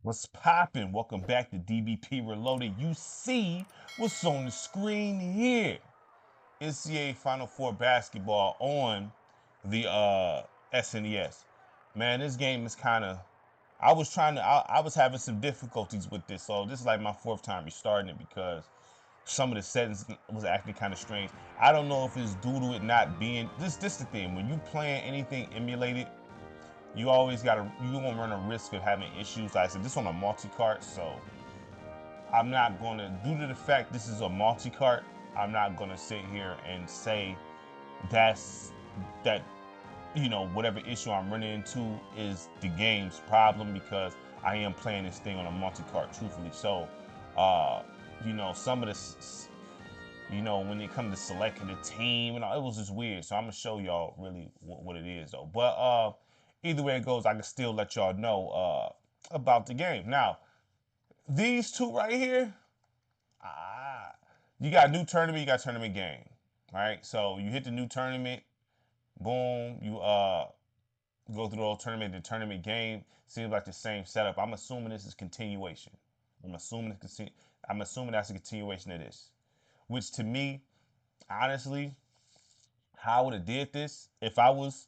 What's poppin'? Welcome back to DBP Reloaded. You see what's on the screen here. NCAA Final Four Basketball on the SNES. Man, this game is kind of. I was having some difficulties with this, so this is like my fourth time restarting it because some of the settings was acting kind of strange. I don't know if it's due to it not being this the thing. When you playing anything emulated, you gonna run a risk of having issues. Like I said, this on a multi-cart, so I'm not gonna, due to the fact this is a multi-cart, I'm not gonna sit here and say that's that whatever issue I'm running into is the game's problem, because I am playing this thing on a multi-cart, truthfully. So some of this, when it comes to selecting the team and all, it was just weird. So I'm gonna show y'all really what it is though. But either way it goes, I can still let y'all know about the game. Now, these two right here, ah, you got new tournament, you got tournament game, right? So you hit the new tournament, boom, you go through the whole tournament. The tournament game seems like the same setup. I'm assuming this is continuation. I'm assuming I'm assuming that's a continuation of this, which to me, honestly, how I would have did this if I was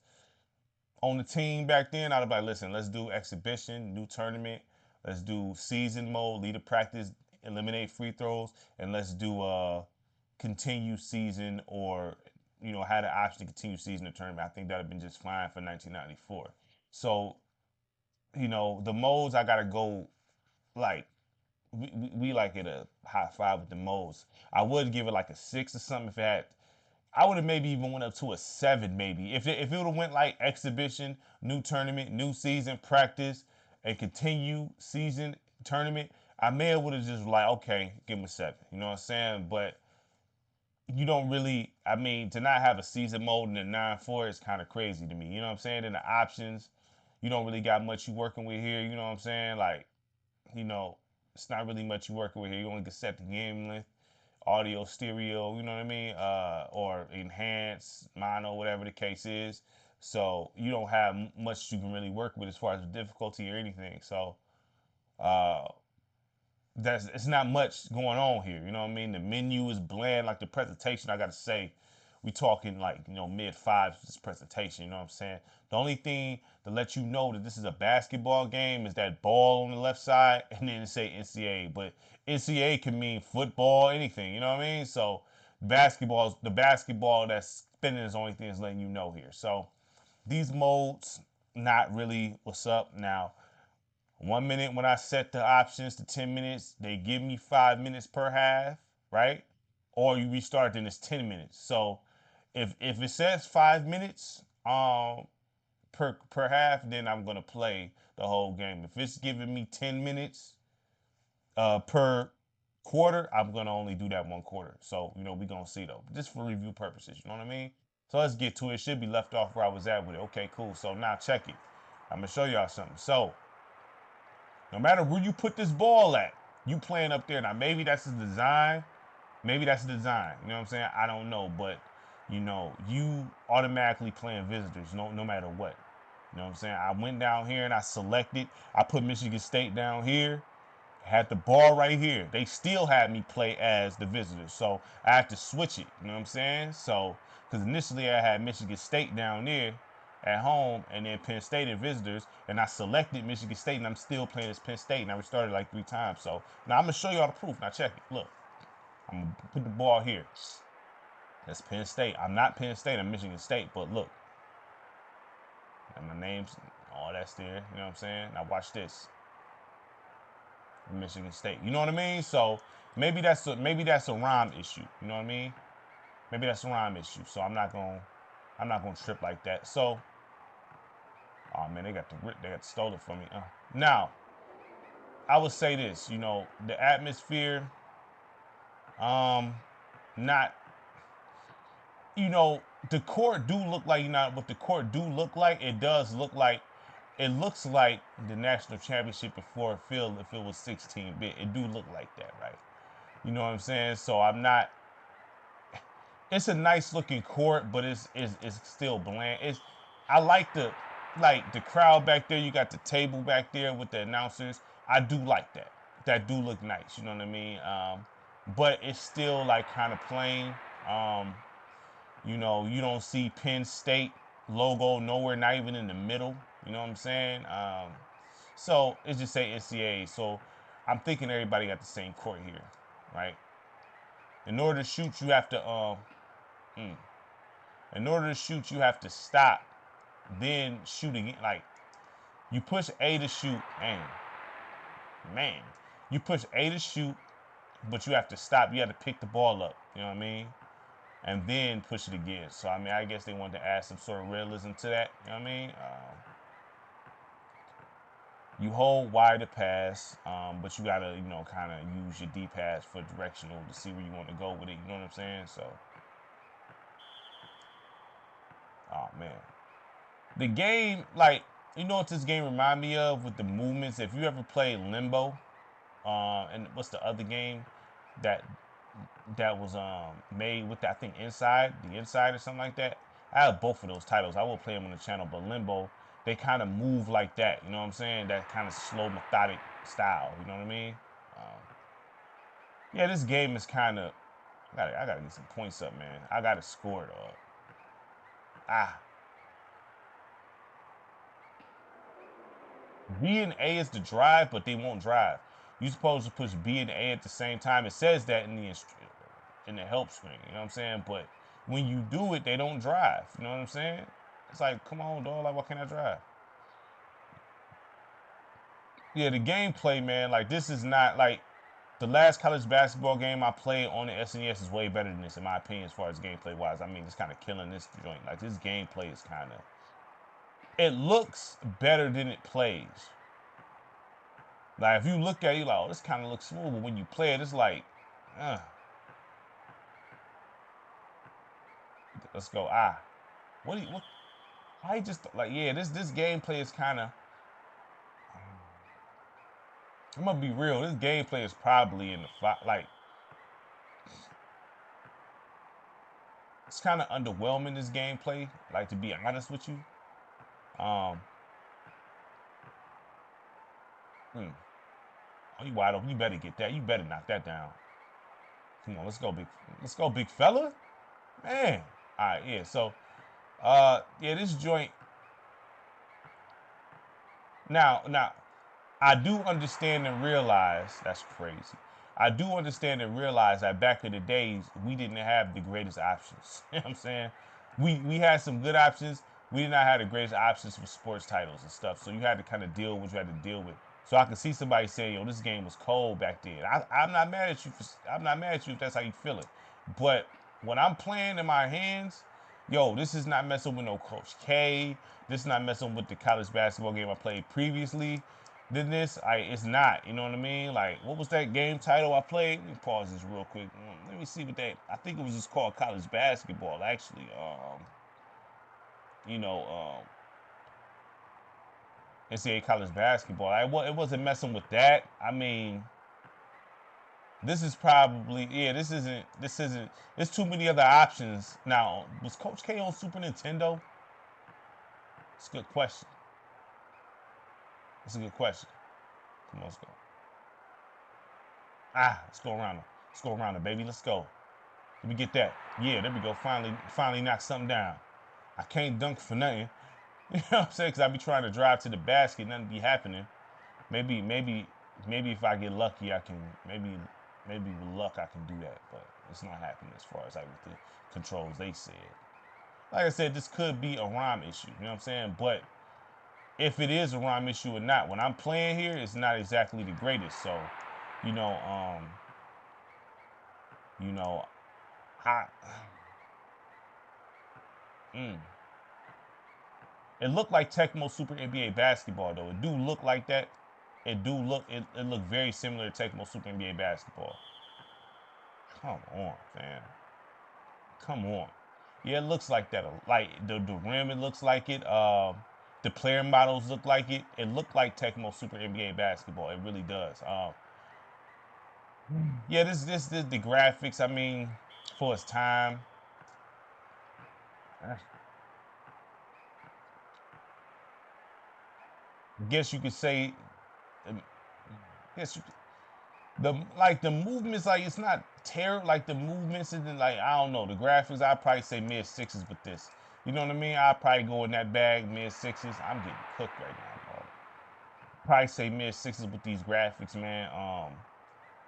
on the team back then. I'd have been like, listen, let's do exhibition, new tournament, let's do season mode, lead a practice, eliminate free throws, and let's do continue season, or had the option to continue season or tournament. I think that'd have been just fine for 1994. So the modes, I gotta go like we like it a high five with the modes. I would give it like a 6 or something if it had. I would have maybe even went up to a 7, maybe if it would have went like exhibition, new tournament, new season, practice, and continue season tournament. I may have would have just like, okay, give him a 7. You know what I'm saying? But you don't really. I mean, to not have a season mode in the 9-4 is kind of crazy to me. You know what I'm saying? And the options, you don't really got much you working with here. You know what I'm saying? Like, you know, it's not really much you working with here. You only can set the game length, audio, stereo, you know what I mean? Or enhance, mono, whatever the case is. So you don't have much you can really work with as far as difficulty or anything. So uh, that's it's not much going on here. You know what I mean? The menu is bland. Like the presentation, I gotta say, we talking like mid fives for this presentation. You know what I'm saying? The only thing to let you know that this is a basketball game is that ball on the left side, and then it say NCAA. But NCAA can mean football, anything. You know what I mean? So the basketball that's spinning is the only thing that's letting you know here. So these modes, not really what's up now. 1 minute when I set the options to 10 minutes, they give me 5 minutes per half, right? Or you restart, then it's 10 minutes. So if it says 5 minutes per half, then I'm gonna play the whole game. If it's giving me 10 minutes per quarter, I'm gonna only do that one quarter. So we're gonna see though. Just for review purposes, you know what I mean? So let's get to it. It should be left off where I was at with it. Okay, cool. So now check it. I'm gonna show y'all something. So no matter where you put this ball at, you playing up there. Now maybe that's the design. Maybe that's the design. You know what I'm saying? I don't know, but you automatically playing visitors, no matter what. You know what I'm saying? I went down here and I selected. I put Michigan State down here. Had the ball right here. They still had me play as the visitors, so I had to switch it. You know what I'm saying? So, because initially I had Michigan State down there at home, and then Penn State at visitors, and I selected Michigan State, and I'm still playing as Penn State, and I restarted like 3 times. So now I'm gonna show y'all the proof. Now check it. Look, I'm gonna put the ball here. That's Penn State. I'm not Penn State. I'm Michigan State. But look, and my name's all that's there. You know what I'm saying? Now watch this. Michigan State. You know what I mean? So maybe that's a rhyme issue. You know what I mean? Maybe that's a rhyme issue. So I'm not gonna trip like that. So, oh man, they got stole it from me. Now I would say this. The atmosphere, um, not the court do look like what the court do look like. It does look like. It looks like the national championship before field if it was 16-bit. It do look like that, right? You know what I'm saying? So I'm not. It's a nice looking court, but it's still bland. I like the crowd back there. You got the table back there with the announcers. I do like that. That do look nice. You know what I mean? But it's still like kind of plain. Um, you know, you don't see Penn State logo nowhere, not even in the middle. You know what I'm saying? So it's just say NCAA. So I'm thinking everybody got the same court here, right? In order to shoot, you have to mm, in order to shoot, you have to stop, then shoot again. Like you push A to shoot, man, you push A to shoot, but you have to stop. You have to pick the ball up. You know what I mean? And then push it again. So I mean, I guess they wanted to add some sort of realism to that. You know what I mean? You hold wide to pass, but you gotta, you know, kind of use your D pass for directional to see where you want to go with it. You know what I'm saying? So, oh man, the game, like, you know what this game remind me of with the movements? If you ever played Limbo, and what's the other game that was made with that, I think the Inside or something like that. I have both of those titles. I will play them on the channel, but Limbo, they kind of move like that. You know what I'm saying? That kind of slow, methodic style. You know what I mean? Um, yeah, this game is kind of. I gotta get some points up, man. I gotta score, dog. Ah, B and A is the drive, but they won't drive. You're supposed to push B and A at the same time. It says that in the help screen. You know what I'm saying? But when you do it, they don't drive. You know what I'm saying? It's like, come on, dog. Like, why can't I drive? Yeah, the gameplay, man. Like, this is not like the last college basketball game I played on the SNES is way better than this, in my opinion, as far as gameplay wise. I mean, it's kind of killing this joint. Like, this gameplay is kind of. It looks better than it plays. Like, if you look at it, you're like, oh, this kind of looks smooth. But when you play it, it's like, uh, let's go. What do you, what? I just, like, yeah, this gameplay is kind of. I'm gonna be real. This gameplay is probably in the like. It's kind of underwhelming. This gameplay, like to be honest with you. Um, hmm. Oh, you wide open. You better get that. You better knock that down. Come on, let's go, big fella. Man. All right, yeah. So, yeah, this joint. Now, I do understand and realize that's crazy. I do understand and realize that back in the days we didn't have the greatest options. You know what I'm saying? We had some good options. We did not have the greatest options for sports titles and stuff. So you had to kind of deal with what you had to deal with. So I can see somebody saying, "Yo, this game was cold back then." I'm not mad at you. I'm not mad at you if that's how you feel it. But when I'm playing in my hands, yo, this is not messing with no Coach K. This is not messing with the college basketball game I played previously. Then this, it's not. You know what I mean? Like, what was that game title I played? Let me pause this real quick. Let me see what that. I think it was just called college basketball, actually. You know, NCAA college basketball. It wasn't messing with that. I mean, this is probably This isn't. This isn't. There's too many other options. Now, was Coach K on Super Nintendo? It's a good question. It's a good question. Come on, let's go. Let's go around it. Let's go around it, baby. Let's go. Let me get that. Yeah, there we go. Finally knock something down. I can't dunk for nothing. You know what I'm saying? Because I be trying to drive to the basket, nothing be happening. Maybe if I get lucky, I can. Maybe with luck I can do that, but it's not happening as far as like with the controls they said. Like I said, this could be a ROM issue. You know what I'm saying? But if it is a ROM issue or not, when I'm playing here, it's not exactly the greatest. So, you know, you know, I. Mm, It looked like Tecmo Super NBA Basketball though. It do look like that. It looked very similar to Tecmo Super NBA Basketball. Come on, man. Come on. Yeah, it looks like that. Like the rim, it looks like it. The player models look like it. It looked like Tecmo Super NBA Basketball. It really does. Yeah, this the graphics. I mean, for its time, I guess you could say Yes, the movements, like it's not terrible. Like the movements isn't like, I don't know, the graphics. I'd probably say mid sixes with this. You know what I mean? I'd probably go in that bag mid sixes. I'm getting cooked right now, dog. Probably say mid sixes with these graphics, man.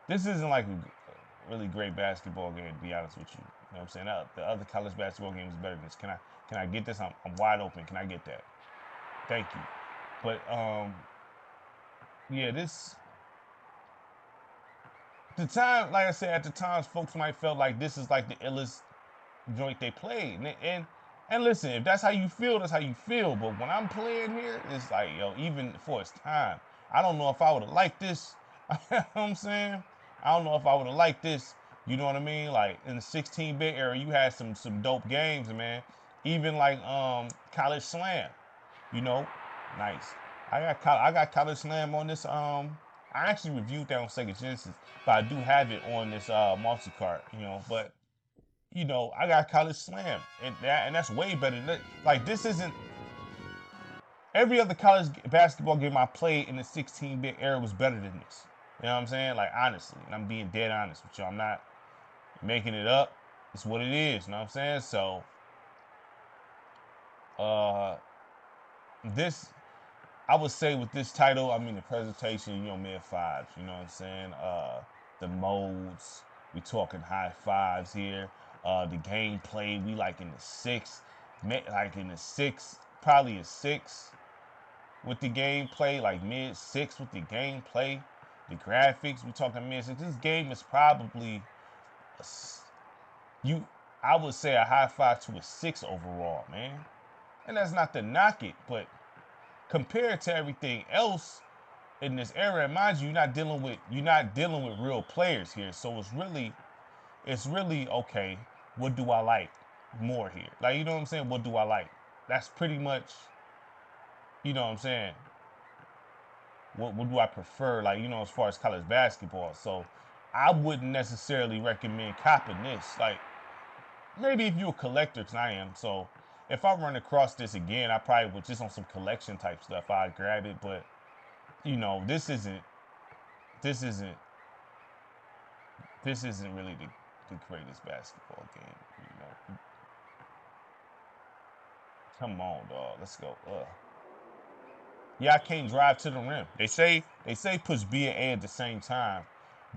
This isn't like a really great basketball game, to be honest with you. You know what I'm saying? The other college basketball game is better than this. Can I get this? I'm wide open. Can I get that? Thank you. But yeah, this the time, like I said, at the times, folks might felt like this is like the illest joint they played, and listen, if that's how you feel, that's how you feel. But when I'm playing here, it's like, yo, even for its time, I don't know if I would have liked this. You know what I'm saying? I don't know if I would have liked this. You know what I mean? Like in the 16-bit era, you had some dope games, man. Even like College Slam, you know, nice. I got College Slam on this. I actually reviewed that on Sega Genesis, but I do have it on this multi cart, you know. But you know, I got College Slam, and that's way better than that. Like this isn't every other college basketball game I played in the 16-bit era was better than this. You know what I'm saying? Like honestly, and I'm being dead honest with you. I'm not making it up. It's what it is. You know what I'm saying? So, uh, this I would say with this title, I mean the presentation, you know, mid fives. You know what I'm saying? The modes, we talking high fives here. The gameplay, we like in the six, like in the six, probably a six with the gameplay, like mid six with the gameplay. The graphics, we talking mid six. This game is probably a, you. I would say a high five to a six overall, man. And that's not to knock it, but compared to everything else in this era, and mind you, you're not dealing with real players here. So it's really okay. What do I like more here? Like, you know what I'm saying? What do I like? That's pretty much, you know what I'm saying? What do I prefer? Like, you know, as far as college basketball. So I wouldn't necessarily recommend copping this. Like, maybe if you're a collector, cause I am. So if I run across this again, I probably would just on some collection type stuff. I'd grab it, but you know, this isn't this isn't really the greatest basketball game. You know, come on, dog. Let's go. Yeah, I can't drive to the rim. They say push B and A at the same time,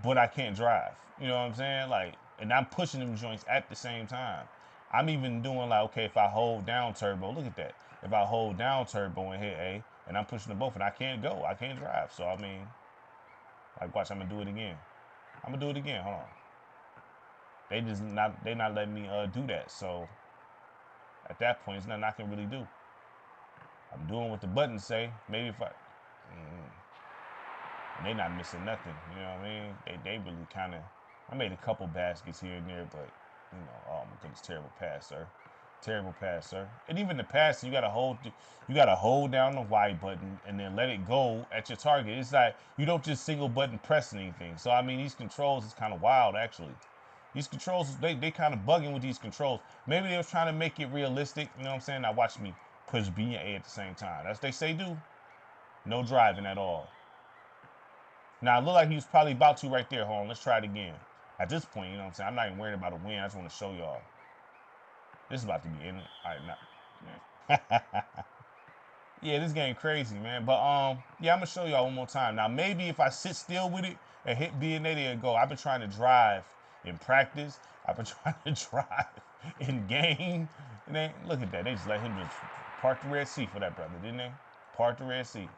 but I can't drive. You know what I'm saying? Like, and I'm pushing them joints at the same time. I'm even doing like, okay, if I hold down turbo, look at that. If I hold down turbo and hit A, and I'm pushing them both, and I can't go, I can't drive. So I mean, like, watch, I'm gonna do it again. I'm gonna do it again. Hold on. They not letting me do that. So at that point, there's nothing I can really do. I'm doing what the buttons say. Maybe if I, and they not missing nothing. You know what I mean? They really kind of. I made a couple baskets here and there, but you know, oh my goodness, terrible pass, sir. Terrible pass, sir. And even the pass, you gotta hold down the Y button and then let it go at your target. It's like you don't just single button press anything. So I mean, these controls is kind of wild, actually. These controls, they kind of bugging with these controls. Maybe they was trying to make it realistic. You know what I'm saying? Now watch me push B and A at the same time. That's what they say do. No driving at all. Now, it looked like he was probably about to right there. Hold on, let's try it again. At this point, you know what I'm saying? I'm not even worried about a win. I just want to show y'all. This is about to be in it. All right, now. Yeah, this game crazy, man. But yeah, I'm gonna show y'all one more time. Now, maybe if I sit still with it and hit B and A, there go. I've been trying to drive in practice. I've been trying to drive in game. And they look at that. They just let him just park the Red Sea for that brother, didn't they? Park the Red Sea.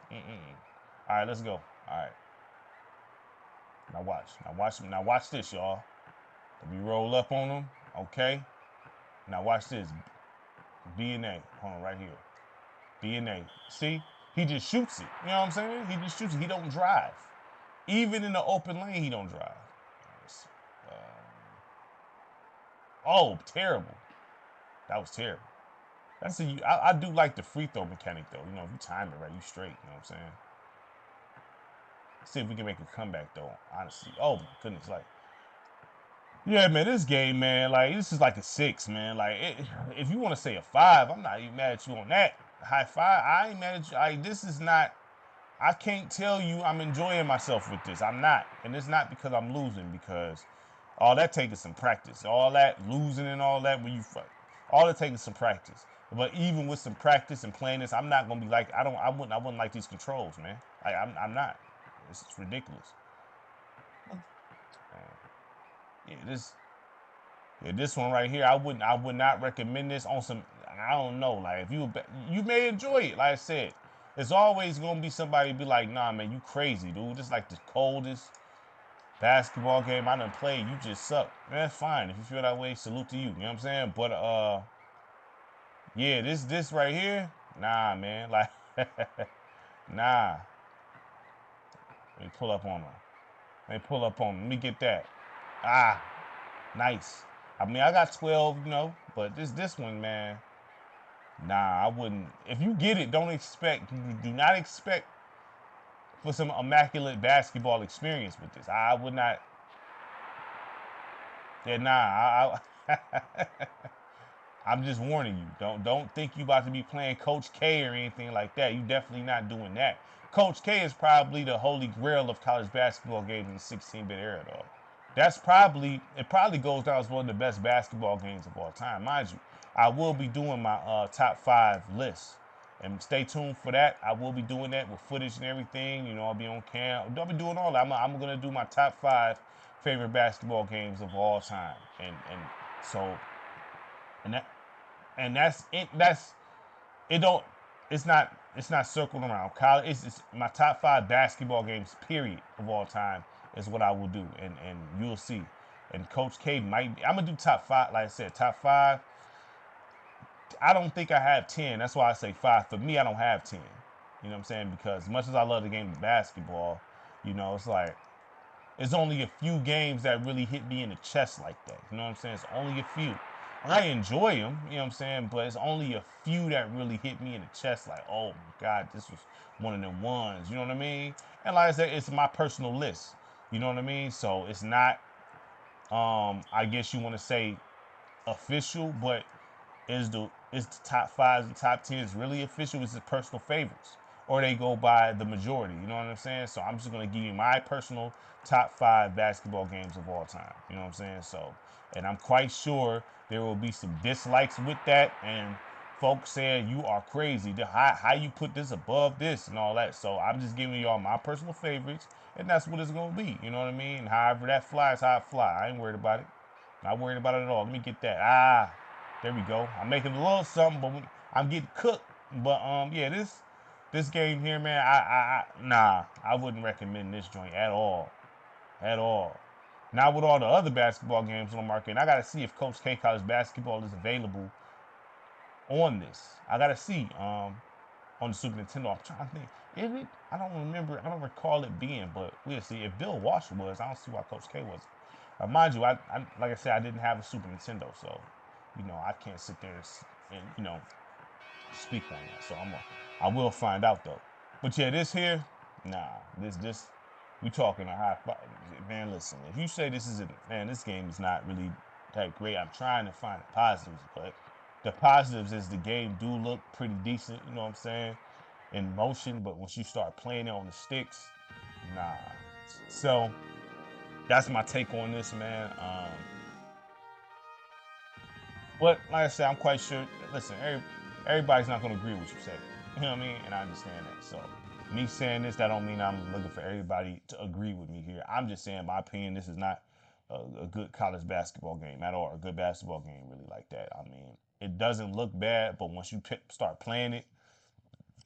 All right, let's go. All right. Now watch. Now watch this, y'all. Let me roll up on them. Okay. Now watch this. B and A. Hold on, right here. B and A. See? He just shoots it. You know what I'm saying? He just shoots it. He don't drive. Even in the open lane, he don't drive. Oh, terrible. That was terrible. I do like the free throw mechanic, though. You know, if you time it right, you straight. You know what I'm saying? See if we can make a comeback, though, honestly. Oh, my goodness. Like, yeah, man, this game, man, like, this is like a 6, man. Like, if you want to say a 5, I'm not even mad at you on that. High five, I ain't mad at you. This is not I can't tell you I'm enjoying myself with this. I'm not. And it's not because I'm losing, because all that takes is some practice. All that losing and all that, when you fight, all it takes is some practice. But even with some practice and playing this, I'm not gonna be like, I wouldn't like these controls, man. I'm not. It's ridiculous. Yeah, this one right here, I would not recommend this on some. I don't know, like if you may enjoy it. Like I said, there's always gonna be somebody be like, nah, man, you crazy, dude. This is like the coldest basketball game I done played. You just suck. Man, that's fine. If you feel that way, salute to you. You know what I'm saying? But yeah, this right here, nah, man. Like, nah. Let me pull up on them. Let me pull up on them. Let me get that. Ah, nice. I mean, I got 12, but this one, man. Nah, I wouldn't. If you get it, don't expect. Do not expect for some immaculate basketball experience with this. I would not. Yeah, nah. I'm just warning you. Don't think you about to be playing Coach K or anything like that. You definitely not doing that. Coach K is probably the holy grail of college basketball games in the 16-bit era, though. It probably goes down as one of the best basketball games of all time, mind you. I will be doing my top 5 list, and stay tuned for that. I will be doing that with footage and everything. I'll be on cam. I'll be doing all that. I'm gonna do my top 5 favorite basketball games of all time, and so and that and that's it. That's it. Don't it's not circled around college. It's my top 5 basketball games period of all time is what I will do, and you'll see. And Coach K might be, I'm gonna do top 5. Like I said, top 5. I don't think I have 10. That's why I say 5. For me, I don't have 10. You know what I'm saying? Because as much as I love the game of basketball, it's like it's only a few games that really hit me in the chest like that. You know what I'm saying? It's only a few. I enjoy them, you know what I'm saying? But it's only a few that really hit me in the chest like, oh my God, this was one of them ones. You know what I mean? And like I said, it's my personal list. You know what I mean? So it's not, I guess you want to say official, but is the top 5s and top 10s really official? Is it personal favorites, or they go by the majority? You know what I'm saying? So I'm just gonna give you my personal top 5 basketball games of all time. You know what I'm saying? So, and I'm quite sure there will be some dislikes with that, and folks saying you are crazy. How you put this above this and all that. So I'm just giving y'all my personal favorites, and that's what it's gonna be. You know what I mean? And however that flies, how it fly. I ain't worried about it. Not worried about it at all. Let me get that. There we go. I'm making a little something, but I'm getting cooked. But yeah, this game here, man, nah, I wouldn't recommend this joint at all, at all. Not with all the other basketball games on the market. And I gotta see if Coach K College Basketball is available on this. I gotta see on the Super Nintendo. I'm trying to think. Is it? I don't remember. I don't recall it being, but we'll see. If Bill Walsh was, I don't see why Coach K was. Mind you, I like I said, I didn't have a Super Nintendo, so I can't sit there and speak on that. So I will find out though. But yeah, this here, nah, this we talking a high man. Listen, if you say this isn't, man, this game is not really that great. I'm trying to find the positives, but the positives is the game do look pretty decent. You know what I'm saying? In motion, but once you start playing it on the sticks, nah. So that's my take on this, man. But like I said, I'm quite sure. Listen, everybody's not gonna agree with what you say. You know what I mean? And I understand that. So me saying this, that don't mean I'm looking for everybody to agree with me here. I'm just saying my opinion. This is not a good college basketball game at all. A good basketball game, really like that. I mean, it doesn't look bad, but once you start playing it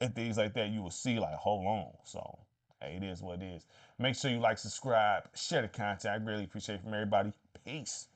and things like that, you will see like, hold on. So hey, it is what it is. Make sure you like, subscribe, share the content. I really appreciate it from everybody. Peace.